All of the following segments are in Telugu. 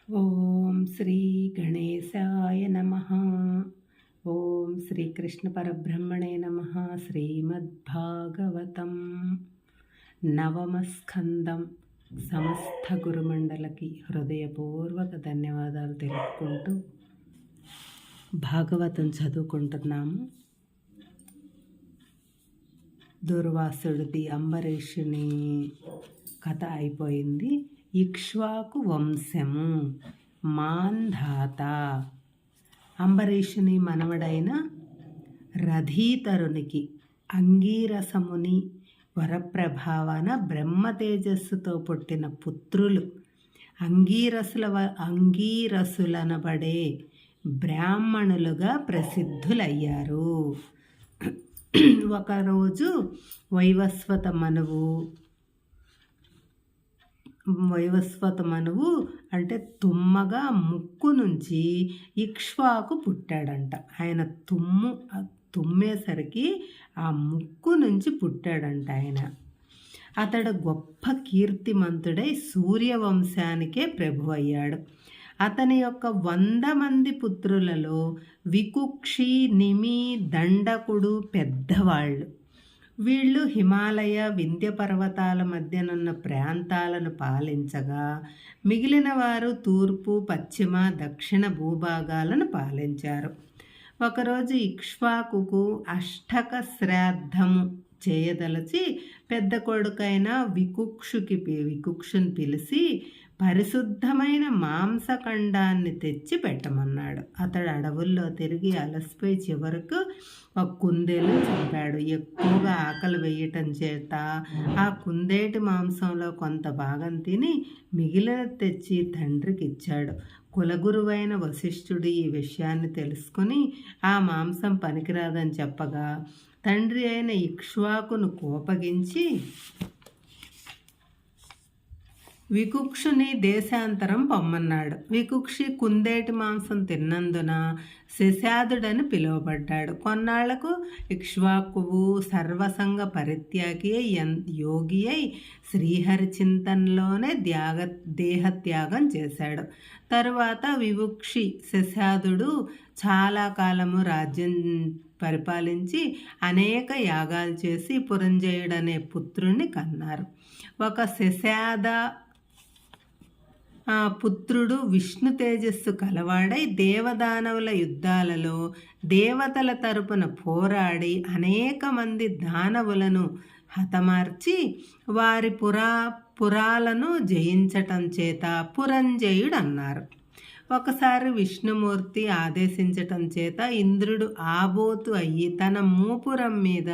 ఓం శ్రీ గణేశాయ నమః. ఓం శ్రీకృష్ణ పరబ్రహ్మణే నమః. శ్రీమద్భాగవతం నవమస్కందం. సమస్త గురుమండలకి హృదయపూర్వక ధన్యవాదాలు తెలుపుకుంటూ భాగవతం చదువుకుంటున్నాము. దుర్వాసుడిది అంబరీషుని కథ అయిపోయింది. ఇక్ష్వాకు వంశము మాంధాత. అంబరీషుని మనవడైన రథీతరునికి అంగీరసముని వరప్రభావన బ్రహ్మ తేజస్సుతో పుట్టిన పుత్రులు అంగీరసులనబడే బ్రాహ్మణులుగా ప్రసిద్ధులయ్యారు. ఒకరోజు వైవస్వత మనువు అంటే తుమ్మగా ముక్కు నుంచి ఇక్ష్వాకు పుట్టాడంట. ఆయన తుమ్మేసరికి ఆ ముక్కు నుంచి పుట్టాడంట ఆయన. అతడు గొప్ప కీర్తిమంతుడై సూర్యవంశానికే ప్రభు అయ్యాడు. అతని యొక్క 100 మంది పుత్రులలో వికుక్షి, నిమి, దండకుడు పెద్దవాళ్ళు. వీళ్ళు హిమాలయ, వింధ్య పర్వతాల మధ్యనున్న ప్రాంతాలను పాలించగా మిగిలిన వారు తూర్పు, పశ్చిమ, దక్షిణ భూభాగాలను పాలించారు. ఒకరోజు ఇక్ష్వాకుకు అష్టక శ్రాద్ధము చేయదలచి పెద్ద కొడుకైన వికుక్షుని పిలిచి పరిశుద్ధమైన మాంసఖండాన్ని తెచ్చి పెట్టమన్నాడు. అతడు అడవుల్లో తిరిగి అలసిపోయి చివరకు ఒక కుందేలు చంపాడు. ఎక్కువగా ఆకలి వేయటం చేత ఆ కుందేటి మాంసంలో కొంత భాగం తిని మిగిలినది తెచ్చి తండ్రికి ఇచ్చాడు. కులగురువైన వశిష్ఠుడు ఈ విషయాన్ని తెలుసుకుని ఆ మాంసం పనికిరాదని చెప్పగా తండ్రి అయిన ఇక్ష్వాకును కోపగించి వికుక్షుని దేశాంతరం పొమ్మన్నాడు. వికుక్షి కుందేటి మాంసం తిన్నందున శశాదుడని పిలువబడ్డాడు. కొన్నాళ్లకు ఇక్ష్వాకువు సర్వసంగ పరిత్యాగి యోగి అయి శ్రీహరి చింతనలోనే దేహత్యాగం చేశాడు. తరువాత వివుక్షి శశాదుడు చాలా కాలము రాజ్యం పరిపాలించి అనేక యాగాలు చేసి పురంజయుడనే పుత్రుణ్ణి కన్నారు. ఒక శశాద పుత్రుడు విష్ణు తేజస్సు కలవాడై దేవదానవుల యుద్ధాలలో దేవతల తరపున పోరాడి అనేక మంది దానవులను హతమార్చి వారి పురాలను జయించటం చేత పురంజయుడు అన్నారు. ఒకసారి విష్ణుమూర్తి ఆదేశించటం చేత ఇంద్రుడు ఆబోతు అయ్యి తన మూపురం మీద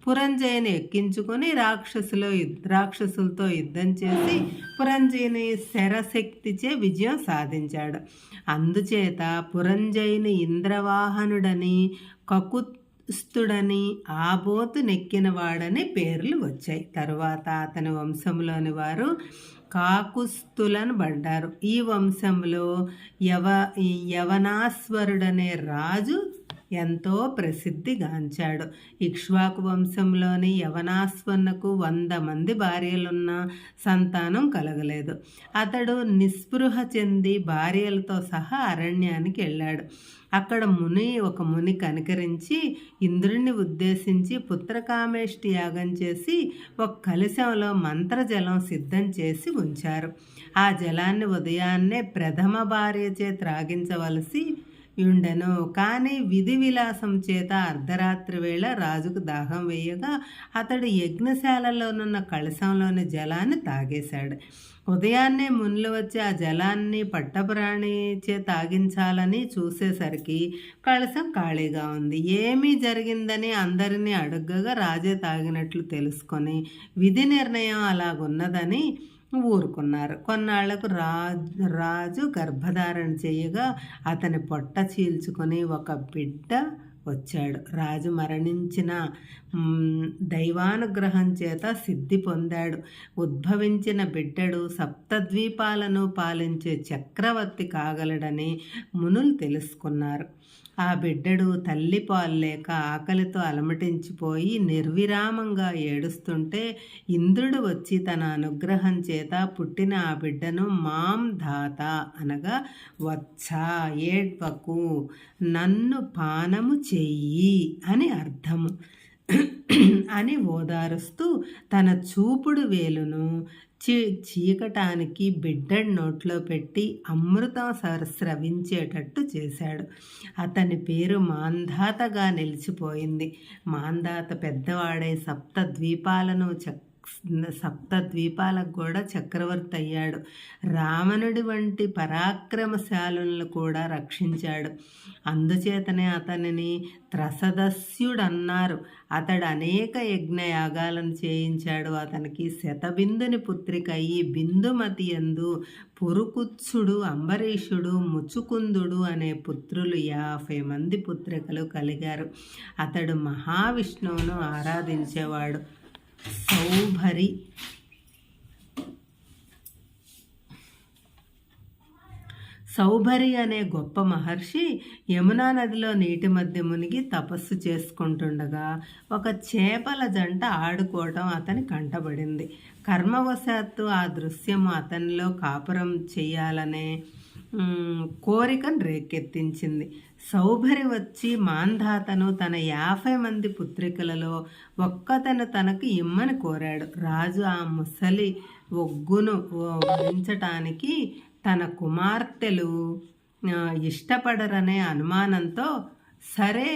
పురంజయుని ఎక్కించుకొని రాక్షసులతో యుద్ధం చేసి పురంజయుని శరశక్తిచే విజయం సాధించాడు. అందుచేత పురంజయుని ఇంద్రవాహనుడని, కకుత్స్థుడని, ఆబోతు నెక్కినవాడని పేర్లు వచ్చాయి. తరువాత అతని వంశంలోని వారు కాకుస్థులను పడ్డారు. ఈ వంశంలో యవనాశ్వరుడనే రాజు ఎంతో ప్రసిద్ధిగాంచాడు. ఇక్ష్వాకు వంశంలోని యవనాశ్వరునకు 100 మంది భార్యలున్న సంతానం కలగలేదు. అతడు నిస్పృహ చెంది భార్యలతో సహా అరణ్యానికి వెళ్ళాడు. అక్కడ ఒక ముని కనికరించి ఇంద్రుణ్ణి ఉద్దేశించి పుత్రకామేష్టి యాగం చేసి ఒక కలశంలో మంత్రజలం సిద్ధం చేసి ఉంచారు. ఆ జలాన్ని ఉదయాన్నే ప్రథమ భార్యచే త్రాగించవలసి ఉండెను. కానీ విధి విలాసం చేత అర్ధరాత్రి వేళ రాజుకు దాహం వేయగా అతడు యజ్ఞశాలలోనున్న కలశంలోని జలాన్ని తాగేశాడు. ఉదయాన్నే మునులు వచ్చి ఆ జలాన్ని పట్టప్రాణిచే తాగించాలని చూసేసరికి కలశం ఖాళీగా ఉంది. ఏమీ జరిగిందని అందరినీ అడుగగా రాజే తాగినట్లు తెలుసుకొని విధి నిర్ణయం అలాగున్నదని ఊరుకున్నారు. కొన్నాళ్లకు రాజు గర్భధారణ చేయగా అతని పొట్ట చీల్చుకొని ఒక బిడ్డ వచ్చాడు. రాజు మరణించిన దైవానుగ్రహం చేత సిద్ధి పొందాడు. ఉద్భవించిన బిడ్డడు సప్తద్వీపాలను పాలించే చక్రవర్తి కాగలడని మునులు తెలుసుకున్నారు. ఆ బిడ్డడు తల్లి పాలు లేక ఆకలితో అలమటించిపోయి నిర్విరామంగా ఏడుస్తుంటే ఇంద్రుడు వచ్చి తన అనుగ్రహం చేత పుట్టిన ఆ బిడ్డను మాం ధాత అనగా వచ్చా ఏడ్వకు నన్ను పానము చెయ్యి అని అర్థము అని ఓదారుస్తూ తన చూపుడు వేలును చీకటానికి బిడ్డడి నోట్లో పెట్టి అమృతం స్రవించేటట్టు చేశాడు. అతని పేరు మాంధాతగా నిలిచిపోయింది. మాంధాత పెద్దవాడై సప్తద్వీపాలకు కూడా చక్రవర్తి అయ్యాడు. రావణుడి వంటి పరాక్రమశాలులను కూడా రక్షించాడు. అందుచేతనే అతనిని త్రసదస్యుడన్నారు. అతడు అనేక యజ్ఞయాగాలను చేయించాడు. అతనికి శతబిందుని పుత్రిక అయి బిందుమతి యందు పురుకుత్సుడు, అంబరీషుడు, ముచుకుందుడు అనే పుత్రులు 50 మంది పుత్రికలు కలిగారు. అతడు మహావిష్ణువును ఆరాధించేవాడు. సౌభరి అనే గొప్ప మహర్షి యమునా నదిలో నీటి మధ్య మునిగి తపస్సు చేసుకుంటుండగా ఒక చేపల జంట ఆడుకోవటం అతని కంటబడింది. కర్మవశాత్తు ఆ దృశ్యము అతనిలో కాపురం చేయాలనే కోరికను రేకెత్తించింది. సౌభరి వచ్చి మాంధాతను తన 50 మంది పుత్రికలలో ఒక్కతను తనకు ఇమ్మని కోరాడు. రాజు ఆ ముసలి ఒగ్గును వరించటానికి తన కుమార్తెలు ఇష్టపడరనే అనుమానంతో సరే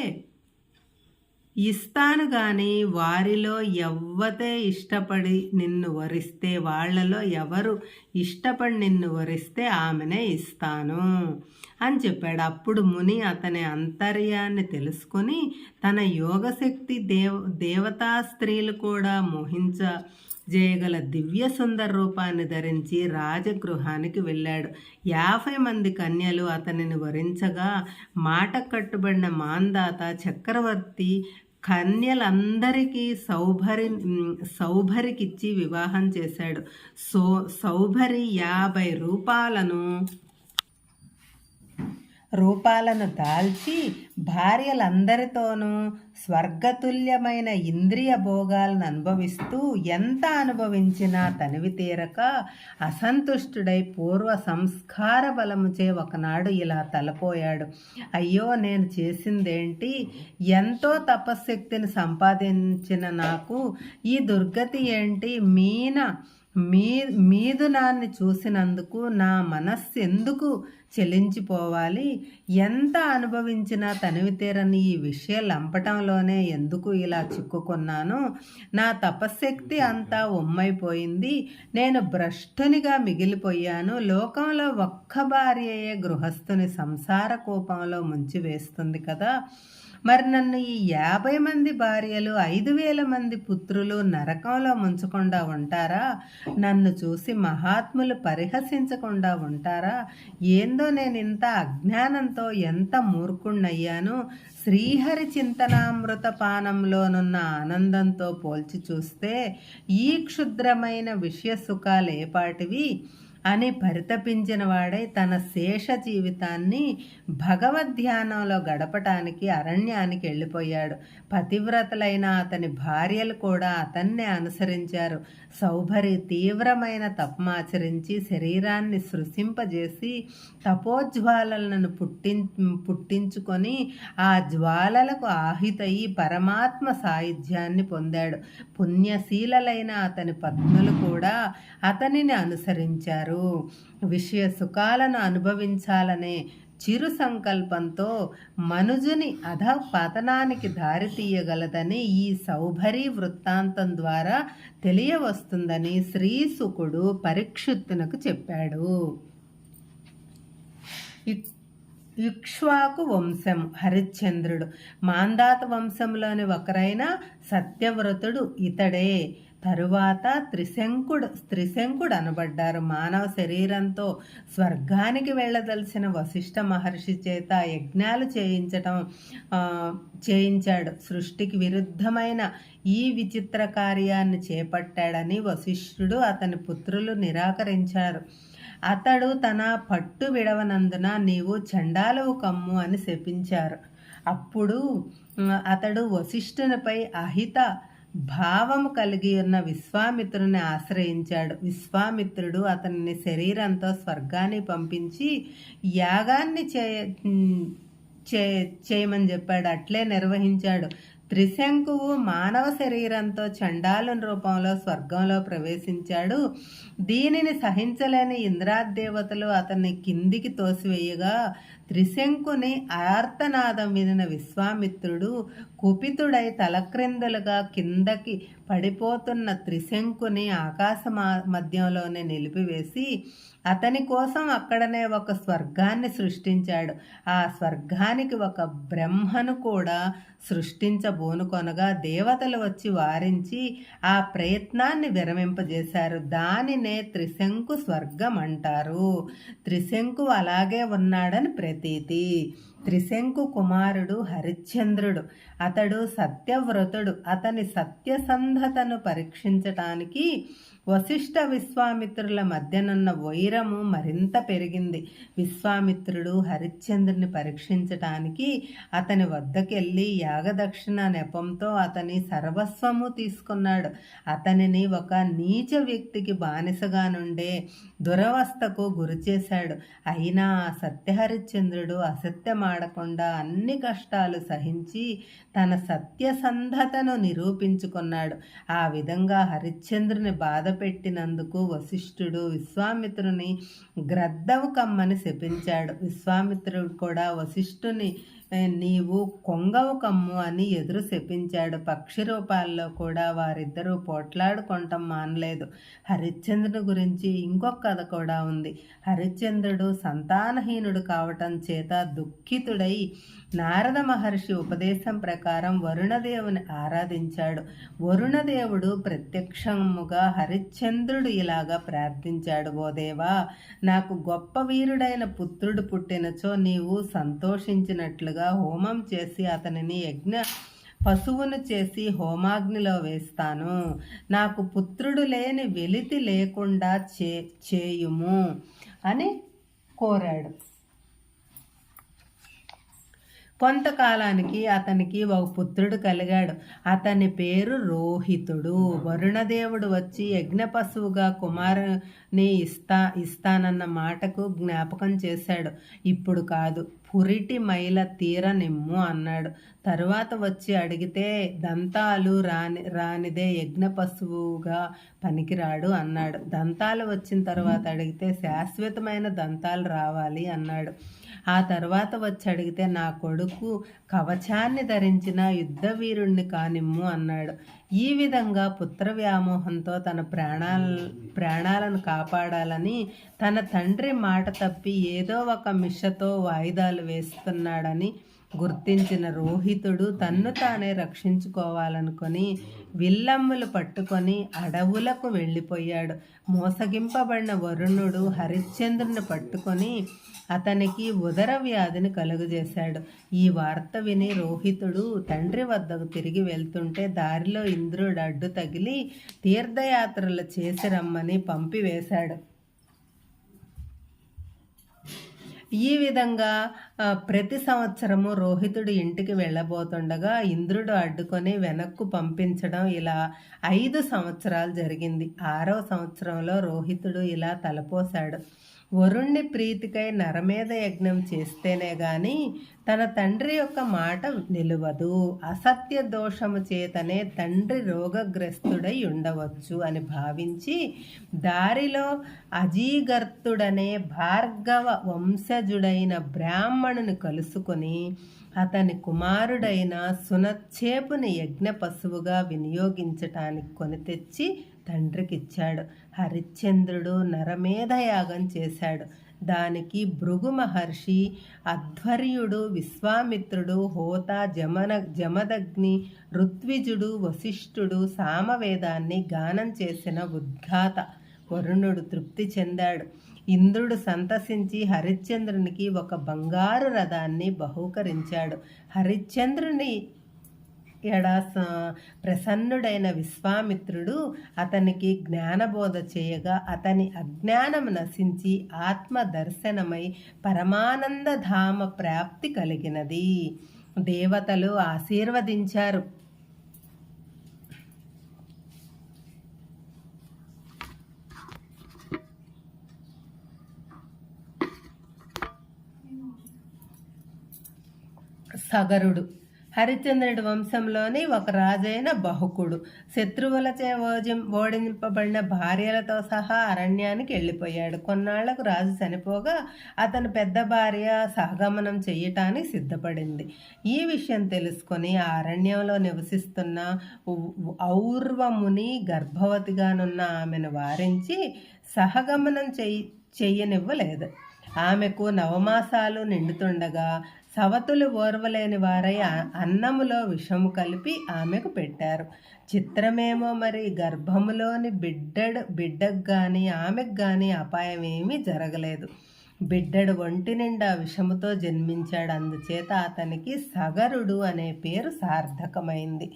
ఇస్తాను గాని వారిలో ఎవ్వతే ఇష్టపడి నిన్ను వరిస్తే వాళ్లలో ఎవరు ఇష్టపడి నిన్ను వరిస్తే ఆమెనే ఇస్తాను అని చెప్పాడు. అప్పుడు ముని అతని అంతర్యాన్ని తెలుసుకొని తన యోగశక్తి దేవతా స్త్రీలు కూడా చేయగల దివ్య సుందర రూపాన్ని ధరించి రాజగృహానికి వెళ్ళాడు. 50 మంది కన్యలు అతనిని వరించగా మాట కట్టుబడిన మాంధాత చక్రవర్తి కన్యలందరికీ సౌభరికిచ్చి వివాహం చేశాడు. సౌభరి 50 రూపాలను దాల్చి భార్యలందరితోనూ స్వర్గతుల్యమైన ఇంద్రియ భోగాలను అనుభవిస్తూ ఎంత అనుభవించినా తనివి తీరక అసంతుష్టుడై పూర్వ సంస్కార బలముచే ఒకనాడు ఇలా తలపోయాడు. అయ్యో, నేను చేసిందేంటి? ఎంతో తపశ్శక్తిని సంపాదించిన నాకు ఈ దుర్గతి ఏంటి? మీదునాన్ని చూసినందుకు నా మనస్సు ఎందుకు చెలించిపోవాలి? ఎంత అనుభవించినా తనివి తీరని ఈ విషయం లంపటంలోనే ఎందుకు ఇలా చిక్కుకున్నాను? నా తపశ్శక్తి అంతా ఉమ్మైపోయింది. నేను భ్రష్టునిగా మిగిలిపోయాను. లోకంలో ఒక్క భార్యయే గృహస్థుని సంసార కోపంలో ముంచివేస్తుంది కదా. మరి నన్ను ఈ 50 మంది భార్యలు 5,000 మంది పుత్రులు నరకంలో ముంచకుండా ఉంటారా? నన్ను చూసి మహాత్ములు పరిహసించకుండా ఉంటారా? ఏందో నేను ఇంత అజ్ఞానంతో ఎంత మూర్ఖుణ్ణయ్యాను. శ్రీహరి చింతనామృత పానంలోనున్న ఆనందంతో పోల్చి చూస్తే ఈ క్షుద్రమైన విషయ సుఖాలు ఏపాటివి అని పరితపించిన వాడై తన శేష జీవితాన్ని భగవద్ధ్యానంలో గడపటానికి అరణ్యానికి వెళ్ళిపోయాడు. పతివ్రతలైన అతని భార్యలు కూడా అతన్నే అనుసరించారు. సౌభరి తీవ్రమైన తపమాచరించి శరీరాన్ని సృశింపజేసి తపోజ్వాలలను పుట్టించుకొని ఆ జ్వాలలకు ఆహితయి పరమాత్మ సాయుధ్యాన్ని పొందాడు. పుణ్యశీలలైన అతని పత్నులు కూడా అతనిని అనుసరించారు. విషయ సుఖాలను అనుభవించాలనే చిరు సంకల్పంతో మనుజుని అధపతనానికి దారితీయగలదని ఈ సౌభరీ వృత్తాంతం ద్వారా తెలియవస్తుందని శ్రీశుకుడు పరీక్షిత్తునకు చెప్పాడు. ఇక్ష్వాకు వంశం. హరిశ్చంద్రుడు మాంధాత వంశంలోని ఒకరైన సత్యవ్రతుడు ఇతడే. తరువాత త్రిశంకుడు అనబడ్డారు. మానవ శరీరంతో స్వర్గానికి వెళ్ళదలిసిన వశిష్ఠ మహర్షి చేత యజ్ఞాలు చేయించాడు. సృష్టికి విరుద్ధమైన ఈ విచిత్ర కార్యాన్ని చేపట్టాడని వశిష్ఠుడు అతని పుత్రులు నిరాకరించారు. అతడు తన పట్టు విడవనందున నీవు చండాలవు కమ్ము అని శపించారు. అప్పుడు అతడు వశిష్ఠునిపై అహిత భావము కలిగి ఉన్న విశ్వామిత్రుని ఆశ్రయించాడు. విశ్వామిత్రుడు అతనిని శరీరంతో స్వర్గాన్ని పంపించి యాగాన్ని చేయమని చెప్పాడు. అట్లే నిర్వహించాడు. త్రిశంకువు మానవ శరీరంతో చండాలుని రూపంలో స్వర్గంలో ప్రవేశించాడు. దీనిని సహించలేని ఇంద్రాదేవతలు అతన్ని కిందికి తోసివేయగా త్రిశంకుని ఆర్తనాదం వినిన విశ్వామిత్రుడు కుపితుడై తలక్రిందులుగా కిందకి పడిపోతున్న త్రిశంకుని ఆకాశ మధ్యంలోనే నిలిపివేసి అతని కోసం అక్కడనే ఒక స్వర్గాన్ని సృష్టించాడు. ఆ స్వర్గానికి ఒక బ్రహ్మను కూడా సృష్టించబోనుకొనగా దేవతలు వచ్చి వారించి ఆ ప్రయత్నాన్ని విరమింపజేశారు. దానినే త్రిశంకు స్వర్గం అంటారు. త్రిశంకు అలాగే ఉన్నాడని ప్రతీతి. త్రిశంకు కుమారుడు హరిశ్చంద్రుడు. అతడు సత్యవ్రతుడు. అతని సత్యసంధతను పరీక్షించటానికి వశిష్ఠ విశ్వామిత్రుల మధ్యనున్న వైరము మరింత పెరిగింది. విశ్వామిత్రుడు హరిశ్చంద్రుని పరీక్షించటానికి అతని వద్దకెళ్ళి యాగదక్షిణ నెపంతో అతని సర్వస్వము తీసుకున్నాడు. అతనిని ఒక నీచ వ్యక్తికి బానిసగా నుండే దురవస్థకు గురిచేశాడు. అయినా సత్యహరిశ్చంద్రుడు అసత్యమాడకుండా అన్ని కష్టాలు సహించి తన సత్యసంధతను నిరూపించుకున్నాడు. ఆ విధంగా హరిశ్చంద్రుని బాధపెట్టినందుకు వశిష్ఠుడు విశ్వామిత్రుని గ్రద్దవు కమ్మని శపించాడు. విశ్వామిత్రుడు కూడా వశిష్ఠుని నీవు కొంగవు కమ్ము అని ఎదురు శపించాడు. పక్షి రూపాల్లో కూడా వారిద్దరూ పోట్లాడుకోవటం మానలేదు. హరిశ్చంద్రుని గురించి ఇంకొక కథ కూడా ఉంది. హరిశ్చంద్రుడు సంతానహీనుడు కావటం చేత దుఃఖితుడై నారద మహర్షి ఉపదేశం ప్రకారం వరుణదేవుని ఆరాధించాడు. వరుణదేవుడు ప్రత్యక్షముగా హరిశ్చంద్రుడు ఇలాగా ప్రార్థించాడు. ఓ దేవా, నాకు గొప్ప వీరుడైన పుత్రుడు పుట్టినచో నీవు సంతోషించినట్లుగా హోమం చేసి అతనిని పశువును చేసి హోమాగ్నిలో వేస్తాను. నాకు పుత్రుడు లేని వెలితి లేకుండా చేయుము అని కోరాడు. కొంతకాలానికి అతనికి ఒక పుత్రుడు కలిగాడు. అతని పేరు రోహితుడు. వరుణదేవుడు వచ్చి యజ్ఞ పశువుగా కుమారుని ఇస్తానన్న మాటకు జ్ఞాపకం చేశాడు. ఇప్పుడు కాదు, పురిటి మైల తీరనిమ్ము అన్నాడు. తరువాత వచ్చి అడిగితే దంతాలు రానిదే యజ్ఞ పశువుగా పనికిరాడు అన్నాడు. దంతాలు వచ్చిన తర్వాత అడిగితే శాశ్వతమైన దంతాలు రావాలి అన్నాడు. ఆ తర్వాత వచ్చి అడిగితే నా కొడుకు కవచాన్ని ధరించిన యుద్ధవీరుణ్ణి కానిమ్ము అన్నాడు. ఈ విధంగా పుత్ర వ్యామోహంతో తన ప్రాణాలను కాపాడాలని తన తండ్రి మాట తప్పి ఏదో ఒక మిషతో వాయిదాలు వేస్తున్నాడని గుర్తించిన రోహితుడు తన్ను తానే రక్షించుకోవాలనుకొని విల్లమ్ములు పట్టుకొని అడవులకు వెళ్ళిపోయాడు. మోసగింపబడిన వరుణుడు హరిశ్చంద్రుని పట్టుకొని అతనికి ఉదర వ్యాధిని కలుగజేశాడు. ఈ వార్త విని రోహితుడు తండ్రి వద్దకు తిరిగి వెళ్తుంటే దారిలో ఇంద్రుడు అడ్డు తగిలి తీర్థయాత్రలు చేసి రమ్మని పంపివేశాడు. ఈ విధంగా ప్రతి సంవత్సరము రోహితుడు ఇంటికి వెళ్ళబోతుండగా ఇంద్రుడు అడ్డుకొని వెనక్కు పంపించడం ఇలా 5 సంవత్సరాలు జరిగింది. 6వ సంవత్సరంలో రోహితుడు ఇలా తలపోశాడు. వరుణ్ణి ప్రీతికై నరమేధ యజ్ఞం చేస్తేనే గాని తన తండ్రి యొక్క మాట నిలువదు. అసత్య దోషము చేతనే తండ్రి రోగగ్రస్తుడై ఉండవచ్చు అని భావించి దారిలో అజీగర్తుడనే భార్గవ వంశజుడైన బ్రాహ్మణుని కలుసుకొని అతని కుమారుడైన సునచ్చేపుని యజ్ఞ పశువుగా వినియోగించటానికి కొని తెచ్చి తండ్రికిచ్చాడు. హరిశ్చంద్రుడు నరమేధయాగం చేశాడు. దానికి భృగు మహర్షి, అధ్వర్యుడు, విశ్వామిత్రుడు, హోత, జమదగ్ని, ఋత్విజుడు, వశిష్ఠుడు సామవేదాన్ని గానం చేసిన ఉద్గాత వరుణుడు తృప్తి చెందాడు. ఇంద్రుడు సంతసించి హరిశ్చంద్రునికి ఒక బంగారు రథాన్ని బహూకరించాడు. హరిశ్చంద్రుని ఎడ ప్రసన్నుడైన విశ్వామిత్రుడు అతనికి జ్ఞానబోధ చేయగా అతని అజ్ఞానం నశించి ఆత్మ దర్శనమై పరమానందధామ ప్రాప్తి కలిగినది. దేవతలు ఆశీర్వదించారు. సగరుడు హరిశ్చంద్రుడి వంశంలోని ఒక రాజైన బహుకుడు శత్రువులచే ఓడింపబడిన భార్యలతో సహా అరణ్యానికి వెళ్ళిపోయాడు. కొన్నాళ్లకు రాజు చనిపోగా అతని పెద్ద భార్య సహగమనం చెయ్యటానికి సిద్ధపడింది. ఈ విషయం తెలుసుకొని ఆ అరణ్యంలో నివసిస్తున్న ఔర్వముని గర్భవతిగానున్న ఆమెను వారించి సహగమనం చెయ్యనివ్వలేదు. ఆమెకు నవమాసాలు నిండుతుండగా సవతులు ఓర్వలేని వారై అన్నములో విషము కలిపి ఆమెకు పెట్టారు. చిత్రమేమో మరి గర్భములోని బిడ్డకు కానీ ఆమెకు కానీ అపాయం ఏమీ జరగలేదు. బిడ్డడు ఒంటి నిండా విషముతో జన్మించాడు. అందుచేత అతనికి సగరుడు అనే పేరు సార్థకమైంది.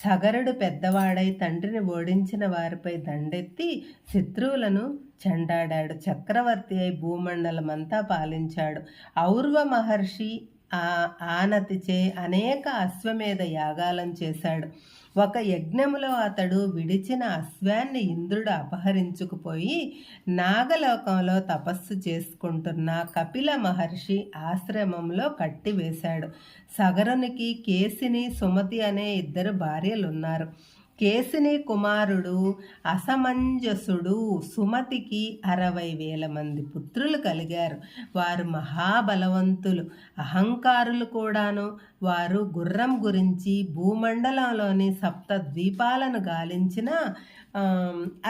సగరుడు పెద్దవాడై తండ్రిని ఓడించిన వారిపై దండెత్తి శత్రువులను చెండాడాడు. చక్రవర్తి అయి భూమండలమంతా పాలించాడు. ఔర్వ మహర్షి ఆనతిచే అనేక అశ్వమేధ యాగాలను చేశాడు. ఒక యజ్ఞములో అతడు విడిచిన అశ్వాన్ని ఇంద్రుడు అపహరించుకుపోయి నాగలోకంలో తపస్సు చేసుకుంటున్న కపిల మహర్షి ఆశ్రమంలో కట్టివేశాడు. సగరునికి కేసిని, సుమతి అనే 2 భార్యలున్నారు. కేసిని కుమారుడు అసమంజసుడు. సుమతికి 60,000 మంది పుత్రులు కలిగారు. వారు మహాబలవంతులు, అహంకారులు కూడాను. వారు గుర్రం గురించి భూమండలంలోని 7 ద్వీపాలను గాలించినా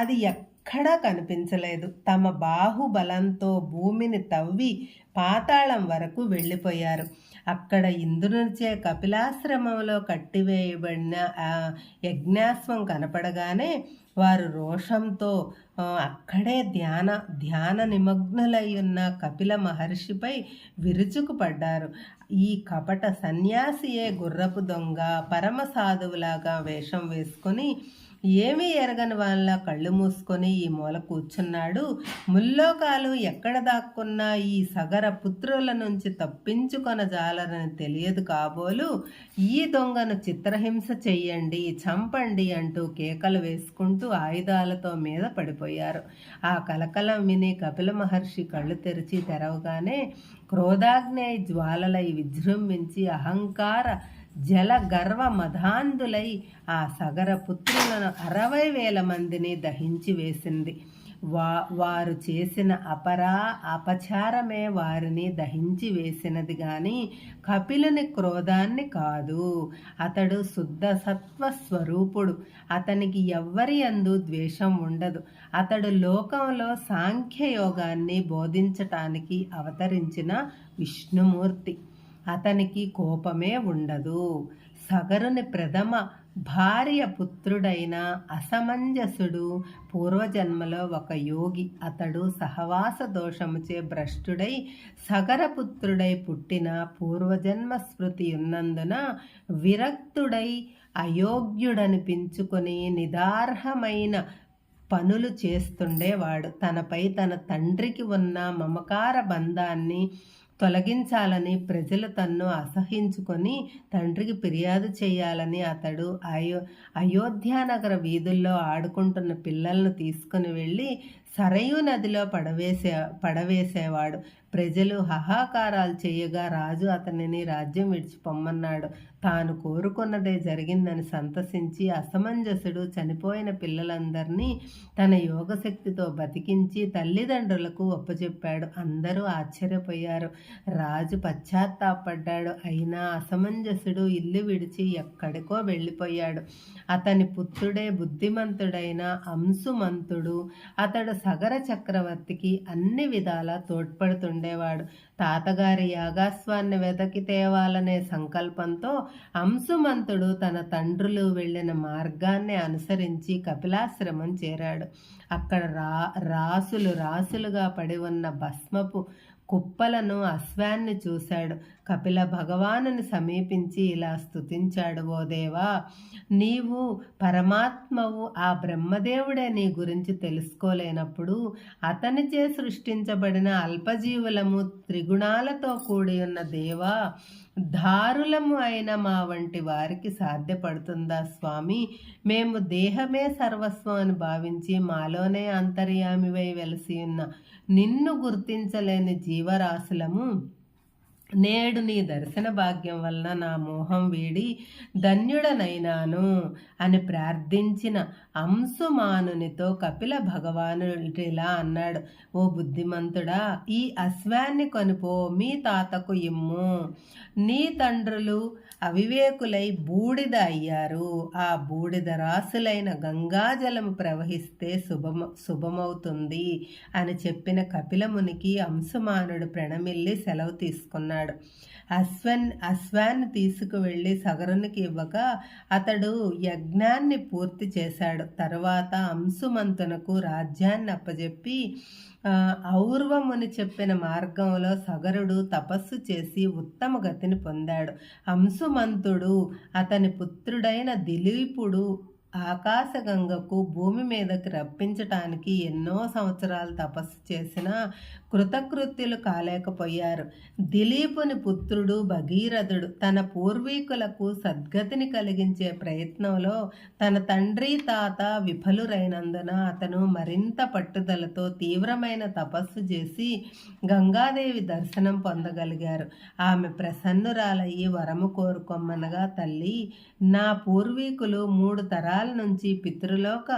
అది ఎక్కడా కనిపించలేదు. తమ బాహుబలంతో భూమిని తవ్వి పాతాళం వరకు వెళ్ళిపోయారు. అక్కడ ఇంద్రునిచే కపిలాశ్రమంలో కట్టివేయబడిన యజ్ఞాశ్వం కనపడగానే వారు రోషంతో అక్కడే ధ్యాన నిమగ్నులై ఉన్న కపిల మహర్షిపై విరుచుకుపడ్డారు. ఈ కపట సన్యాసియే గుర్రపు దొంగ పరమ సాధువులాగా వేషం వేసుకొని ఏమీ ఎరగని వాళ్ళ కళ్ళు మూసుకొని ఈ మూల కూర్చున్నాడు. ముల్లోకాలు ఎక్కడ దాక్కున్నా ఈ సగర పుత్రుల నుంచి తప్పించుకొన జాలరని తెలియదు కాబోలు ఈ దొంగను చిత్రహింస చెయ్యండి, చంపండి అంటూ కేకలు వేసుకుంటూ ఆయుధాలతో మీద పడిపోయారు. ఆ కలకలం విని కపిల మహర్షి కళ్ళు తెరవగానే క్రోధాగ్నేయ జ్వాలలై విజృంభించి అహంకార జల గర్వ మధాంధులై ఆ సగర పుత్రులను 60,000 మందిని దహించి వేసింది. వారు చేసిన అపచారమే వారిని దహించి వేసినది గాని కపిలుని క్రోధాన్ని కాదు. అతడు శుద్ధ సత్వ స్వరూపుడు. అతనికి ఎవ్వరి యందు ద్వేషం ఉండదు. అతడు లోకంలో సాంఖ్యయోగాన్ని బోధించటానికి అవతరించిన విష్ణుమూర్తి. అతనికి కోపమే ఉండదు. సగరుని ప్రథమ భార్య పుత్రుడైన అసమంజసుడు పూర్వజన్మలో ఒక యోగి. అతడు సహవాస దోషముచే భ్రష్టుడై సగరపుత్రుడై పుట్టిన పూర్వజన్మ స్మృతి ఉన్నందున విరక్తుడై అయోగ్యుడనిపించుకొని నిదార్హమైన పనులు చేస్తుండేవాడు. తనపై తన తండ్రికి ఉన్న మమకార బంధాన్ని తొలగించాలని ప్రజలు తన్ను అసహించుకొని తండ్రికి ఫిర్యాదు చేయాలని అతడు అయోధ్యానగర వీధుల్లో ఆడుకుంటున్న పిల్లలను తీసుకుని వెళ్ళి సరయూ నదిలో పడవేసేవాడు. ప్రజలు హాహాకారాలు చేయగా రాజు అతనిని రాజ్యం విడిచిపోమ్మన్నాడు. తాను కోరుకున్నదే జరిగిందని సంతసించి అసమంజసుడు చనిపోయిన పిల్లలందరినీ తన యోగశక్తితో బతికించి తల్లిదండ్రులకు ఒప్పచెప్పాడు. అందరూ ఆశ్చర్యపోయారు. రాజు పశ్చాత్తాపడ్డాడు. అయినా అసమంజసుడు ఇల్లు విడిచి ఎక్కడికో వెళ్ళిపోయాడు. అతని పుత్రుడే బుద్ధిమంతుడైన అంశుమంతుడు. అతడు సగర చక్రవర్తికి అన్ని విధాలా తోడ్పడుతుండేవాడు. తాతగారి యాగాశ్వాన్ని వెతకి తేవాలనే సంకల్పంతో అంశుమంతుడు తన తండ్రులు వెళ్ళిన మార్గాన్ని అనుసరించి కపిలాశ్రమం చేరాడు. అక్కడ రాసులు రాసులుగా పడి ఉన్న భస్మపు కుప్పలను అశ్వాన్ని చూశాడు. కపిల భగవానుని సమీపించి ఇలా స్తుతించాడు: ఓ దేవా, నీవు పరమాత్మవు, ఆ బ్రహ్మదేవుడే నీ గురించి తెలుసుకోలేనప్పుడు అతనిచే సృష్టించబడిన అల్పజీవులము, త్రిగుణాలతో కూడి ఉన్న దేవా, ధారులము అయిన మా వంటి వారికి సాధ్యపడుతుందా స్వామి? మేము దేహమే సర్వస్వం అని భావించి మాలోనే అంతర్యామివై వెలసి ఉన్న నిన్ను గుర్తించలేని జీవరాశులము నేడు నీ దర్శన భాగ్యం వలన నా మోహం వీడి ధన్యుడనైనాను అని ప్రార్థించిన అంశుమానునితో కపిల భగవానుడిలా అన్నాడు: ఓ బుద్ధిమంతుడా, ఈ అశ్వాన్ని కొనిపో, మీ తాతకు ఇమ్ము. నీ తండ్రులు అవివేకులై బూడిద అయ్యారు. ఆ బూడిద రాసులైన గంగాజలము ప్రవహిస్తే శుభమవుతుంది అని చెప్పిన కపిలమునికి అంశుమానుడు ప్రణమిల్లి సెలవు తీసుకున్నాడు. అశ్వాన్ని తీసుకువెళ్ళి సగరునికి ఇవ్వగా అతడు యజ్ఞాన్ని పూర్తి చేశాడు. తరువాత అంశుమంతునకు రాజ్యాన్ని అప్పజెప్పి ఔర్వముని చెప్పిన మార్గంలో సగరుడు తపస్సు చేసి ఉత్తమ గతిని పొందాడు. అంశుమంతుడు అతని పుత్రుడైన దిలీపుడు ఆకాశగంగకు భూమి మీదకి రప్పించటానికి ఎన్నో సంవత్సరాలు తపస్సు చేసినా కృతకృత్యులు కాలేకపోయారు. దిలీపుని పుత్రుడు భగీరథుడు తన పూర్వీకులకు సద్గతిని కలిగించే ప్రయత్నంలో తన తండ్రి తాత విఫలురైనందున అతను మరింత పట్టుదలతో తీవ్రమైన తపస్సు చేసి గంగాదేవి దర్శనం పొందగలిగారు. ఆమె ప్రసన్నురాలయ్యి వరము కోరుకొమ్మనగా, తల్లి, నా పూర్వీకులు 3 తరాల నుంచి పితృలోక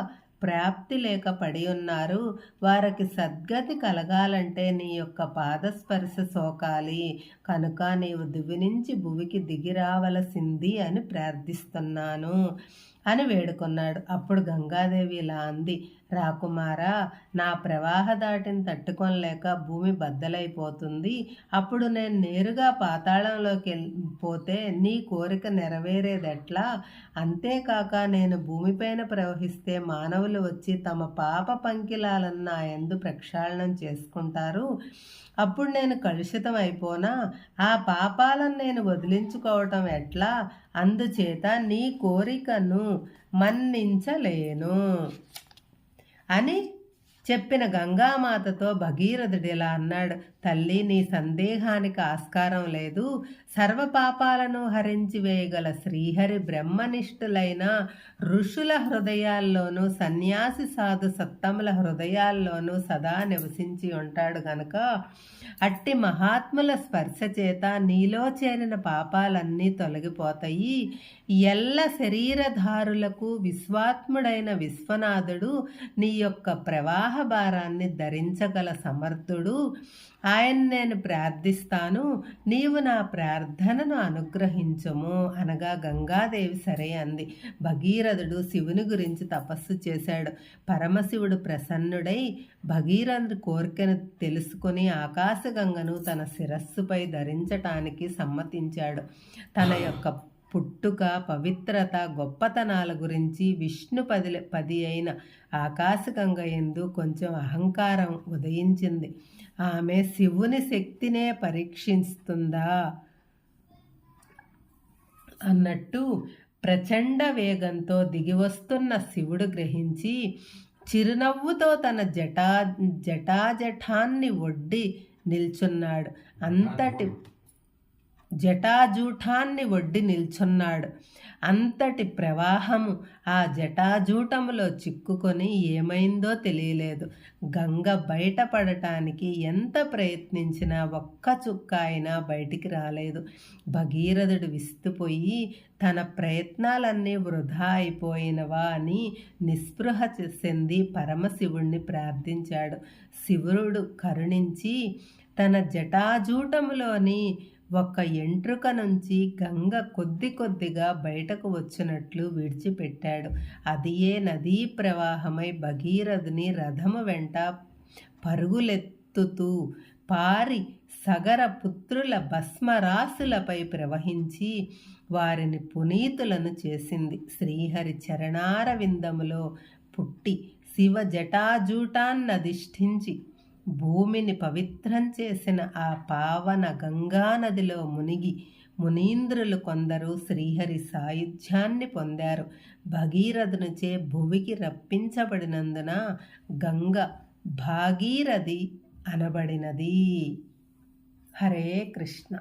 ప్రాప్తి లేక పడి ఉన్నారు. వారికి సద్గతి కలగాలంటే నీ యొక్క పాదస్పర్శ సోకాలి. కనుక నీవు దివి నుంచి భువికి దిగి రావలసింది అని ప్రార్థిస్తున్నాను అని వేడుకున్నాడు. అప్పుడు గంగాదేవి ఇలా అంది: రాకుమారా, నా ప్రవాహ దాటిని తట్టుకొనలేక భూమి బద్దలైపోతుంది. అప్పుడు నేను నేరుగా పాతాళంలోకి పోతే నీ కోరిక నెరవేరేదెట్లా? అంతేకాక నేను భూమిపైన ప్రవహిస్తే మానవులు వచ్చి తమ పాప పంకిలాలను నా యందు ప్రక్షాళనం చేసుకుంటారు. అప్పుడు నేను కలుషితం అయిపోనా? ఆ పాపాలను నేను వదిలించుకోవటం ఎట్లా? అందుచేత నీ కోరికను మన్నించలేను అని చెప్పిన గంగామాతతో భగీరథుడిలా అన్నాడు: తల్లి, నీ సందేహానికి ఆస్కారం లేదు. సర్వపాపాలను హరించి వేయగల శ్రీహరి బ్రహ్మనిష్ఠులైన ఋషుల హృదయాల్లోనూ సన్యాసి సాధు సత్తముల హృదయాల్లోనూ సదా నివసించి ఉంటాడు గనుక అట్టి మహాత్ముల స్పర్శ చేత నీలో చేరిన పాపాలన్నీ తొలగిపోతాయి. ఎల్ల శరీరధారులకు విశ్వాత్ముడైన విశ్వనాథుడు నీ యొక్క ప్రవాహ భారాన్ని ధరించగల సమర్థుడు. ఆయన నేను ప్రార్థిస్తాను, నీవు నా ప్రార్థనను అనుగ్రహించము అనగా గంగాదేవి సరే అంది. భగీరథుడు శివుని గురించి తపస్సు చేశాడు. పరమశివుడు ప్రసన్నుడై భగీరథుడి కోరికను తెలుసుకుని ఆకాశగంగను తన శిరస్సుపై ధరించటానికి సమ్మతించాడు. తన యొక్క పుట్టుక, పవిత్రత, గొప్పతనాల గురించి విష్ణుపది అయిన ఆకాశగంగ యందు కొంచెం అహంకారం ఉదయించింది. ఆమె శివుని శక్తినే పరీక్షిస్తుందా అన్నట్టు ప్రచండ వేగంతో దిగివస్తున్న శివుడు గ్రహించి చిరునవ్వుతో తన జటాజఠాన్ని ఒడ్డి నిల్చున్నాడు. జటాజూటాన్ని ఒడ్డి నిల్చున్నాడు. అంతటి ప్రవాహము ఆ జటాజూటములో చిక్కుకొని ఏమైందో తెలియలేదు. గంగ బయటపడటానికి ఎంత ప్రయత్నించినా ఒక్క చుక్క అయినా బయటికి రాలేదు. భగీరథుడు విస్తుపోయి తన ప్రయత్నాలన్నీ వృధా అయిపోయినవా అని నిస్పృహ చెంది పరమశివుణ్ణి ప్రార్థించాడు. శివుడు కరుణించి తన జటాజూటములోని ఒక్క ఎంట్రుక నుంచి గంగ కొద్ది కొద్దిగా బయటకు వచ్చినట్లు విడిచిపెట్టాడు. అదియే నదీ ప్రవాహమై భగీరథుని రథము వెంట పరుగులెత్తుతూ పారి సగర పుత్రుల భస్మరాశులపై ప్రవహించి వారిని పునీతులను చేసింది. శ్రీహరి చరణారవిందములో పుట్టి శివ జటాజూటాన్నధిష్ఠించి భూమిని పవిత్రం చేసిన ఆ పావన గంగానదిలో మునిగి మునీంద్రులు కొందరు శ్రీహరి సాయుధ్యాన్ని పొందారు. భగీరథునిచే భువికి రప్పించబడినందున గంగ భాగీరథి అనబడినది. హరే కృష్ణ.